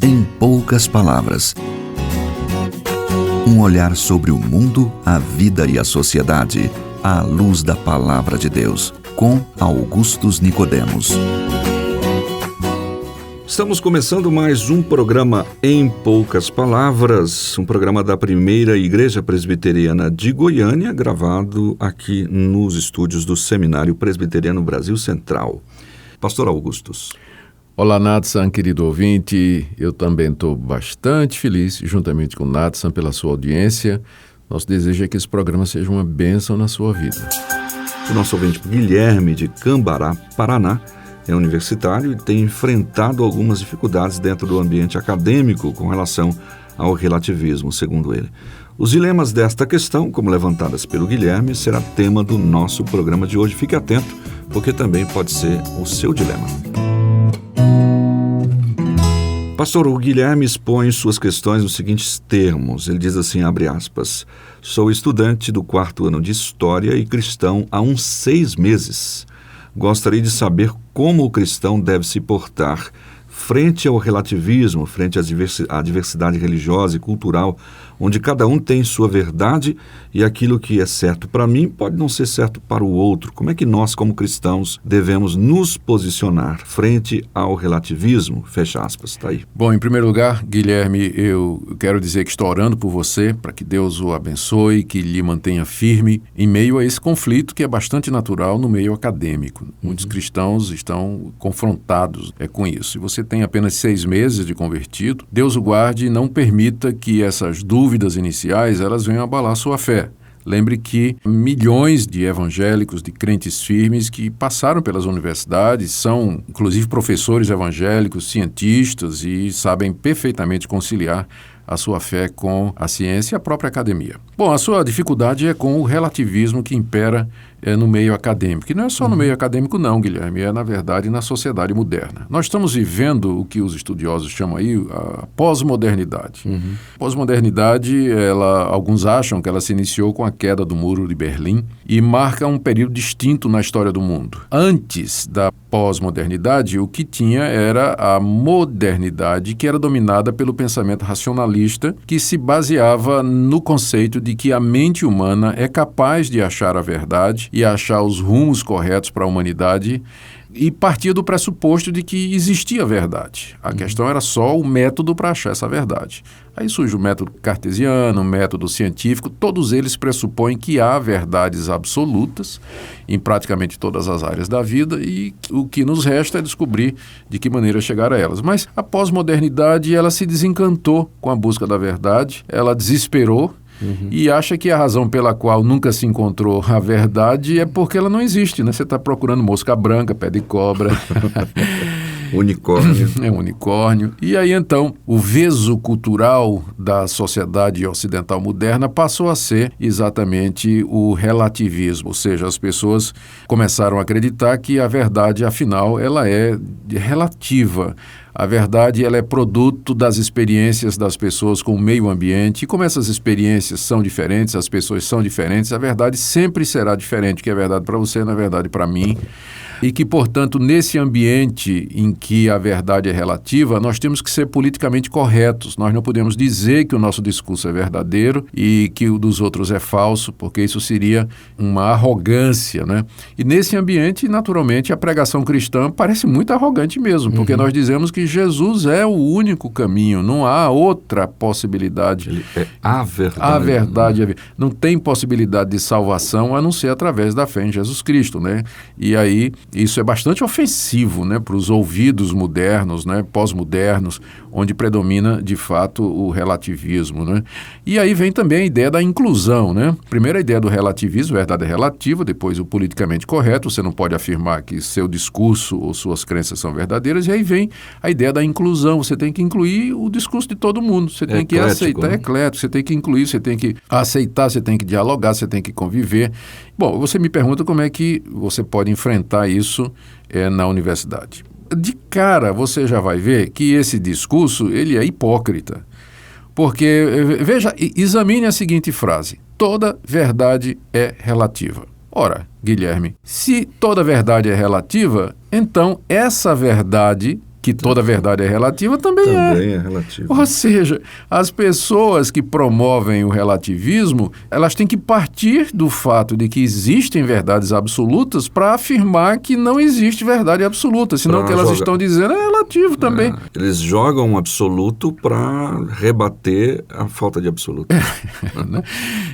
Em poucas palavras. Um olhar sobre o mundo, a vida e a sociedade, à luz da Palavra de Deus, com Augustus Nicodemos. Estamos começando mais um programa Em Poucas Palavras, um programa da Primeira Igreja Presbiteriana de Goiânia, gravado aqui nos estúdios do Seminário Presbiteriano Brasil Central. Pastor Augustus. Olá, Natsan, querido ouvinte. Eu também estou bastante feliz, juntamente com o Natsan, pela sua audiência. Nosso desejo é que esse programa seja uma bênção na sua vida. O nosso ouvinte Guilherme, de Cambará, Paraná, é universitário e tem enfrentado algumas dificuldades dentro do ambiente acadêmico com relação ao relativismo, segundo ele. Os dilemas desta questão, como levantadas pelo Guilherme, será tema do nosso programa de hoje. Fique atento, porque também pode ser o seu dilema. Pastor, o Guilherme expõe suas questões nos seguintes termos. Ele diz assim, abre aspas, sou estudante do 4º ano de História e cristão há uns 6 meses. Gostaria de saber como o cristão deve se portar frente ao relativismo, frente à diversidade religiosa e cultural, onde cada um tem sua verdade e aquilo que é certo para mim pode não ser certo para o outro. Como é que nós, como cristãos, devemos nos posicionar frente ao relativismo? Fecha aspas, está aí. Bom, em primeiro lugar, Guilherme, eu quero dizer que estou orando por você, para que Deus o abençoe, que lhe mantenha firme em meio a esse conflito que é bastante natural no meio acadêmico. Muitos cristãos estão confrontados com isso. Se você tem apenas 6 meses de convertido, Deus o guarde e não permita que essas dúvidas iniciais elas venham abalar sua fé. Lembre que milhões de evangélicos, de crentes firmes que passaram pelas universidades, são inclusive professores evangélicos, cientistas e sabem perfeitamente conciliar a sua fé com a ciência e a própria academia. Bom, a sua dificuldade é com o relativismo que impera no meio acadêmico. E não é só no meio acadêmico não, Guilherme, é na verdade na sociedade moderna. Nós estamos vivendo o que os estudiosos chamam aí a pós-modernidade. Pós-modernidade, alguns acham que ela se iniciou com a queda do Muro de Berlim e marca um período distinto na história do mundo. Antes da pós-modernidade, o que tinha era a modernidade, que era dominada pelo pensamento racionalista, que se baseava no conceito de que a mente humana é capaz de achar a verdade e achar os rumos corretos para a humanidade e partia do pressuposto de que existia verdade. A questão era só o método para achar essa verdade. Aí surge o método cartesiano, o método científico, todos eles pressupõem que há verdades absolutas em praticamente todas as áreas da vida e o que nos resta é descobrir de que maneira chegar a elas. Mas a pós-modernidade, ela se desencantou com a busca da verdade, ela desesperou, e acha que a razão pela qual nunca se encontrou a verdade é porque ela não existe, né? Você está procurando mosca branca, pé de cobra. Unicórnio. É um unicórnio. E aí, então, o veso cultural da sociedade ocidental moderna passou a ser exatamente o relativismo, ou seja, as pessoas começaram a acreditar que a verdade, afinal, ela é relativa. A verdade, ela é produto das experiências das pessoas com o meio ambiente. E como essas experiências são diferentes, as pessoas são diferentes, a verdade sempre será diferente. O que é verdade para você não é verdade para mim. E que, portanto, nesse ambiente em que a verdade é relativa, nós temos que ser politicamente corretos. Nós não podemos dizer que o nosso discurso é verdadeiro e que o dos outros é falso, porque isso seria uma arrogância, né? E nesse ambiente, naturalmente, a pregação cristã parece muito arrogante mesmo, porque nós dizemos que Jesus é o único caminho, não há outra possibilidade. Ele é a verdade. A verdade. Não tem possibilidade de salvação a não ser através da fé em Jesus Cristo, né? E aí isso é bastante ofensivo, né, para os ouvidos modernos, né, pós-modernos, onde predomina, de fato, o relativismo, né? E aí vem também a ideia da inclusão, né? Primeiro a ideia do relativismo, verdade é relativa, depois o politicamente correto, você não pode afirmar que seu discurso ou suas crenças são verdadeiras, e aí vem a ideia da inclusão, você tem que incluir o discurso de todo mundo, você tem que aceitar, né? É eclético, você tem que incluir, você tem que aceitar, você tem que dialogar, você tem que conviver. Bom, você me pergunta como é que você pode enfrentar isso na universidade. De cara, você já vai ver que esse discurso ele é hipócrita. Porque, veja, examine a seguinte frase: toda verdade é relativa. Ora, Guilherme, se toda verdade é relativa, então essa verdade que toda verdade é relativa, também é relativo. Ou seja, as pessoas que promovem o relativismo, elas têm que partir do fato de que existem verdades absolutas para afirmar que não existe verdade absoluta, senão o que elas estão dizendo é relativo também. Eles jogam absoluto para rebater a falta de absoluto.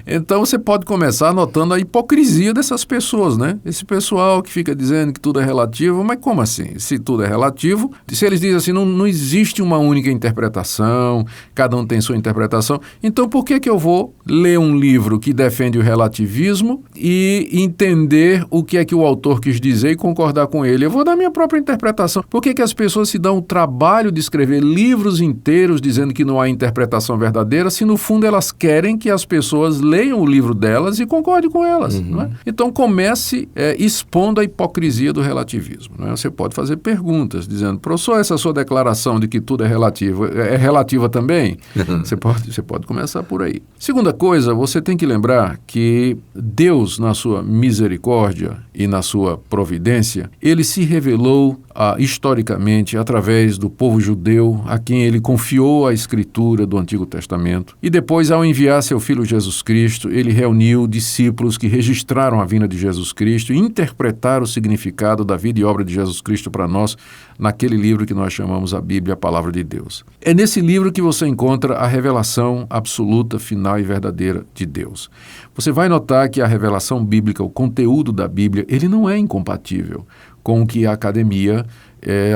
Então você pode começar notando a hipocrisia dessas pessoas, né? Esse pessoal que fica dizendo que tudo é relativo, mas como assim? Se tudo é relativo, se eles dizem assim, não existe uma única interpretação, cada um tem sua interpretação, então por que eu vou ler um livro que defende o relativismo e entender o que é que o autor quis dizer e concordar com ele? Eu vou dar minha própria interpretação. Por que as pessoas se dão o trabalho de escrever livros inteiros dizendo que não há interpretação verdadeira, se no fundo elas querem que as pessoas leiam o livro delas e concordem com elas? Não é? Então comece expondo a hipocrisia do relativismo. Não é? Você pode fazer perguntas dizendo, professor, essa sua declaração de que tudo é relativo é relativa também? Você pode começar por aí. Segunda coisa, você tem que lembrar que Deus, na sua misericórdia e na sua providência, ele se revelou historicamente através do povo judeu a quem ele confiou a escritura do Antigo Testamento. E depois, ao enviar seu Filho Jesus Cristo, ele reuniu discípulos que registraram a vinda de Jesus Cristo e interpretaram o significado da vida e obra de Jesus Cristo para nós naquele livro que nós chamamos a Bíblia, a Palavra de Deus. É nesse livro que você encontra a revelação absoluta, final e verdadeira de Deus. Você vai notar que a revelação bíblica, o conteúdo da Bíblia, ele não é incompatível com o que a academia,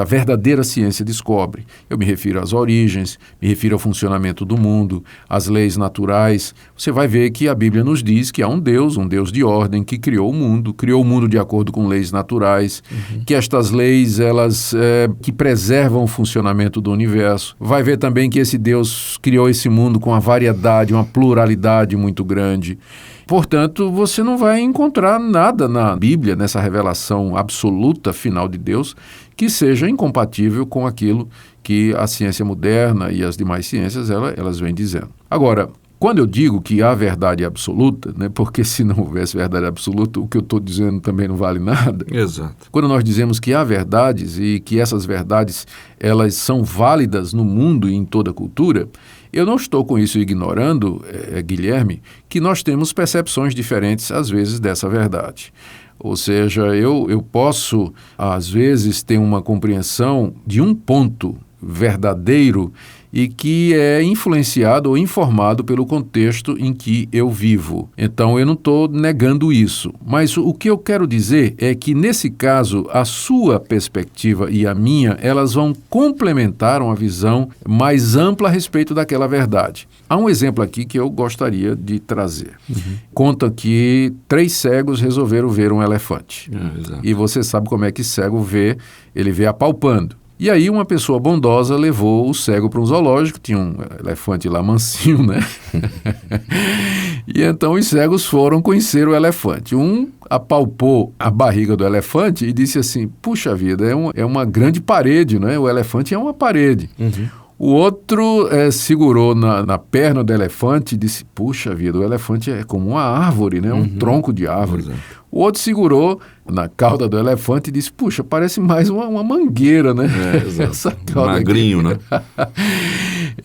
a verdadeira ciência descobre. Eu me refiro às origens, me refiro ao funcionamento do mundo, às leis naturais. Você vai ver que a Bíblia nos diz que há um Deus de ordem, que criou o mundo de acordo com leis naturais, que estas leis, elas que preservam o funcionamento do universo. Vai ver também que esse Deus criou esse mundo com uma variedade, uma pluralidade muito grande. Portanto, você não vai encontrar nada na Bíblia, nessa revelação absoluta final de Deus, que seja incompatível com aquilo que a ciência moderna e as demais ciências elas vêm dizendo. Agora, quando eu digo que há verdade absoluta, né, porque se não houvesse verdade absoluta, o que eu estou dizendo também não vale nada. Exato. Quando nós dizemos que há verdades e que essas verdades elas são válidas no mundo e em toda a cultura, eu não estou com isso ignorando, Guilherme, que nós temos percepções diferentes, às vezes, dessa verdade. Ou seja, eu posso, às vezes, ter uma compreensão de um ponto verdadeiro e que é influenciado ou informado pelo contexto em que eu vivo. Então, eu não estou negando isso. Mas o que eu quero dizer é que, nesse caso, a sua perspectiva e a minha, elas vão complementar uma visão mais ampla a respeito daquela verdade. Há um exemplo aqui que eu gostaria de trazer. Conta que 3 cegos resolveram ver um elefante. E você sabe como é que cego vê, ele vê apalpando. E aí uma pessoa bondosa levou o cego para um zoológico, tinha um elefante lá mansinho, né? E então os cegos foram conhecer o elefante. Um apalpou a barriga do elefante e disse assim, puxa vida, é uma grande parede, né? O elefante é uma parede. O outro segurou na perna do elefante e disse, puxa vida, o elefante é como uma árvore, né? Um tronco de árvore. O outro segurou na cauda do elefante e disse, puxa, parece mais uma mangueira, né? Essa magrinho, né?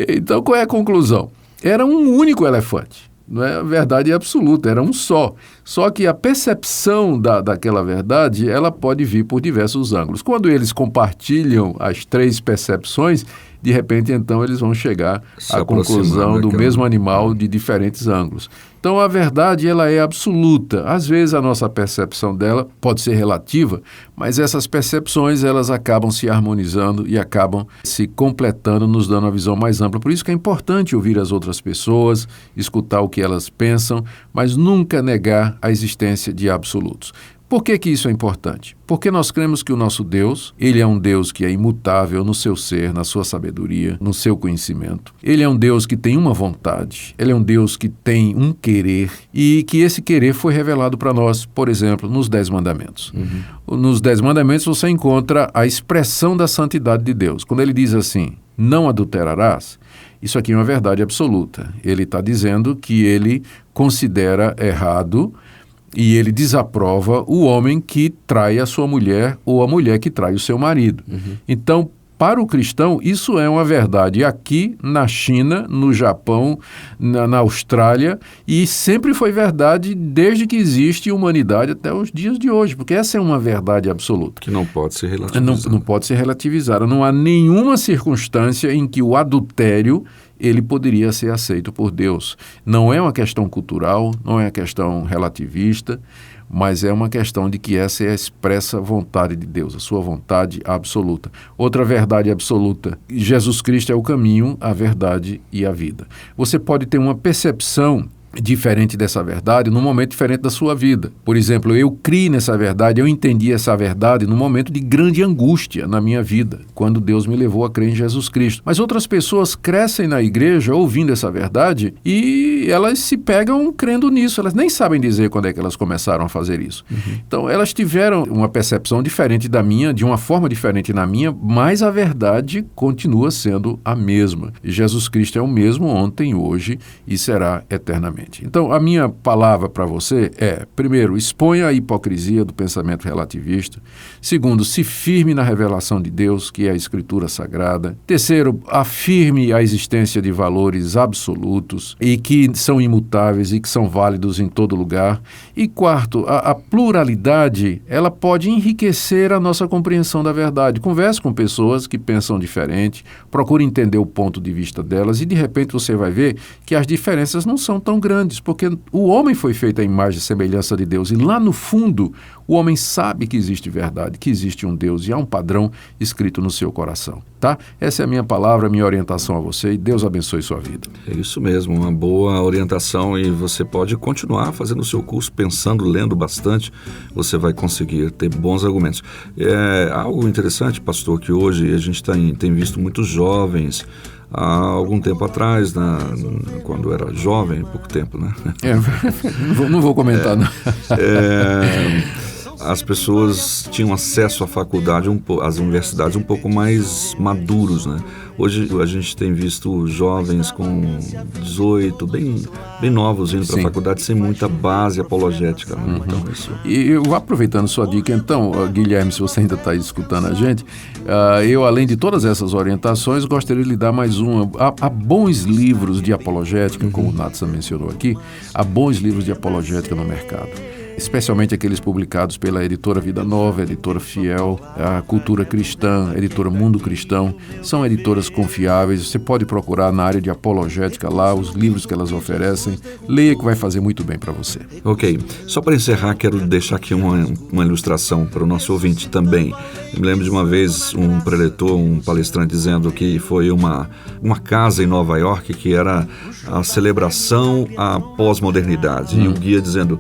Então, qual é a conclusão? Era um único elefante. Não é verdade absoluta, era um só. Só que a percepção daquela verdade, ela pode vir por diversos ângulos. Quando eles compartilham as 3 percepções, de repente, então, eles vão chegar à conclusão do mesmo animal de diferentes ângulos. Então, a verdade, ela é absoluta. Às vezes, a nossa percepção dela pode ser relativa, mas essas percepções, elas acabam se harmonizando e acabam se completando, nos dando uma visão mais ampla. Por isso que é importante ouvir as outras pessoas, escutar o que elas pensam, mas nunca negar a existência de absolutos. Por que isso é importante? Porque nós cremos que o nosso Deus, ele é um Deus que é imutável no seu ser, na sua sabedoria, no seu conhecimento. Ele é um Deus que tem uma vontade, ele é um Deus que tem um querer e que esse querer foi revelado para nós, por exemplo, nos 10 mandamentos. Nos 10 mandamentos você encontra a expressão da santidade de Deus. Quando ele diz assim, não adulterarás, isso aqui é uma verdade absoluta. Ele está dizendo que ele considera errado e ele desaprova o homem que trai a sua mulher ou a mulher que trai o seu marido. Então, para o cristão, isso é uma verdade aqui na China, no Japão, na Austrália, e sempre foi verdade desde que existe humanidade até os dias de hoje, porque essa é uma verdade absoluta. Que não pode ser relativizada. Não pode ser relativizada. Não há nenhuma circunstância em que o adultério ele poderia ser aceito por Deus. Não é uma questão cultural, não é uma questão relativista, mas é uma questão de que essa é a expressa vontade de Deus, a sua vontade absoluta. Outra verdade absoluta: Jesus Cristo é o caminho, a verdade e a vida. Você pode ter uma percepção diferente dessa verdade num momento diferente da sua vida. Por exemplo, eu criei nessa verdade, eu entendi essa verdade num momento de grande angústia na minha vida, quando Deus me levou a crer em Jesus Cristo. Mas outras pessoas crescem na igreja ouvindo essa verdade e elas se pegam crendo nisso. Elas nem sabem dizer quando é que elas começaram a fazer isso. Então, elas tiveram uma percepção diferente da minha, de uma forma diferente na minha, mas a verdade continua sendo a mesma. E Jesus Cristo é o mesmo ontem, hoje e será eternamente. Então, a minha palavra para você é, primeiro, exponha a hipocrisia do pensamento relativista. Segundo, se firme na revelação de Deus, que é a Escritura Sagrada. Terceiro, afirme a existência de valores absolutos e que são imutáveis e que são válidos em todo lugar. E quarto, a pluralidade, ela pode enriquecer a nossa compreensão da verdade. Converse com pessoas que pensam diferente, procure entender o ponto de vista delas e, de repente, você vai ver que as diferenças não são tão grandes, porque o homem foi feito à imagem e semelhança de Deus, e lá no fundo o homem sabe que existe verdade, que existe um Deus, e há um padrão escrito no seu coração, tá? Essa é a minha palavra, a minha orientação a você, e Deus abençoe sua vida. É isso mesmo, uma boa orientação, e você pode continuar fazendo o seu curso, pensando, lendo bastante, você vai conseguir ter bons argumentos. É algo interessante, pastor, que hoje a gente tem visto muitos jovens. Há algum tempo atrás, quando era jovem, pouco tempo, né? Não vou comentar, não. As pessoas tinham acesso à faculdade, às universidades um pouco mais maduros, né? Hoje a gente tem visto jovens com 18, bem novos indo para a faculdade sem muita base apologética, né? Então, isso... E eu vou aproveitando sua dica, então, Guilherme, se você ainda está escutando a gente, eu, além de todas essas orientações, gostaria de lhe dar mais uma. Há bons livros de apologética, como o Natsan mencionou aqui, há bons livros de apologética no mercado. Especialmente aqueles publicados pela editora Vida Nova, editora Fiel, a Cultura Cristã, a editora Mundo Cristão. São editoras confiáveis, você pode procurar na área de apologética lá, os livros que elas oferecem. Leia, que vai fazer muito bem para você. Ok. Só para encerrar, quero deixar aqui uma ilustração para o nosso ouvinte também. Eu me lembro de uma vez um preletor, um palestrante, dizendo que foi uma casa em Nova York que era a celebração à pós-modernidade. E o guia dizendo...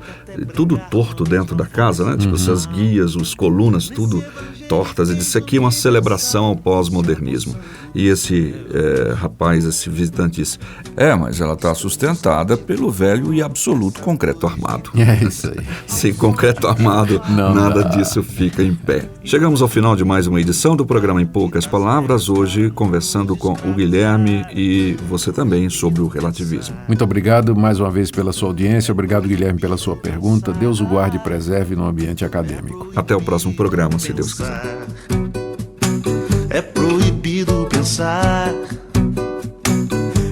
tudo torto dentro da casa, né? Tipo, essas guias, as colunas, tudo tortas. Ele disse, aqui é uma celebração ao pós-modernismo. E esse rapaz, esse visitante disse, mas ela está sustentada pelo velho e absoluto concreto armado. É isso aí. Sem concreto armado, nada disso fica em pé. Chegamos ao final de mais uma edição do programa Em Poucas Palavras, hoje conversando com o Guilherme e você também sobre o relativismo. Muito obrigado mais uma vez pela sua audiência, obrigado, Guilherme, pela sua pergunta. Deus o guarde e preserve no ambiente acadêmico. Até o próximo programa, se Deus quiser. É proibido pensar.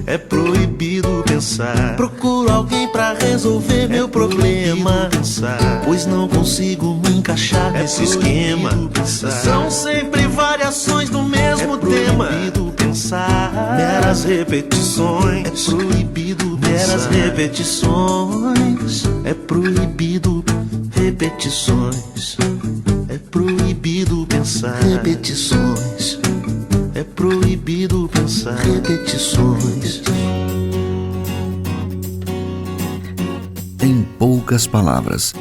É proibido pensar. Procuro alguém pra resolver meu problema. Pensar, pois não consigo me encaixar nesse esquema. São sempre variações do mesmo tema. É proibido pensar. Meras repetições. É proibido meras repetições. É proibido repetições. É proibido pensar. Repetições. É proibido pensar. Repetições. Em poucas palavras.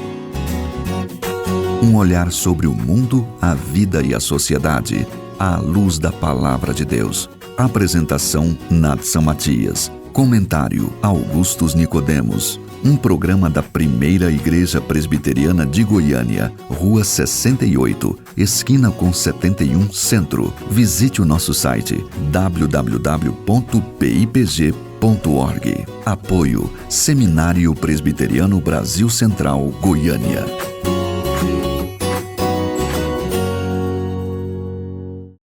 Um olhar sobre o mundo, a vida e a sociedade, à luz da Palavra de Deus. Apresentação Natsan Matias. Comentário Augustus Nicodemos. Um programa da Primeira Igreja Presbiteriana de Goiânia, Rua 68, esquina com 71, Centro. Visite o nosso site www.pipg.org. Apoio Seminário Presbiteriano Brasil Central, Goiânia.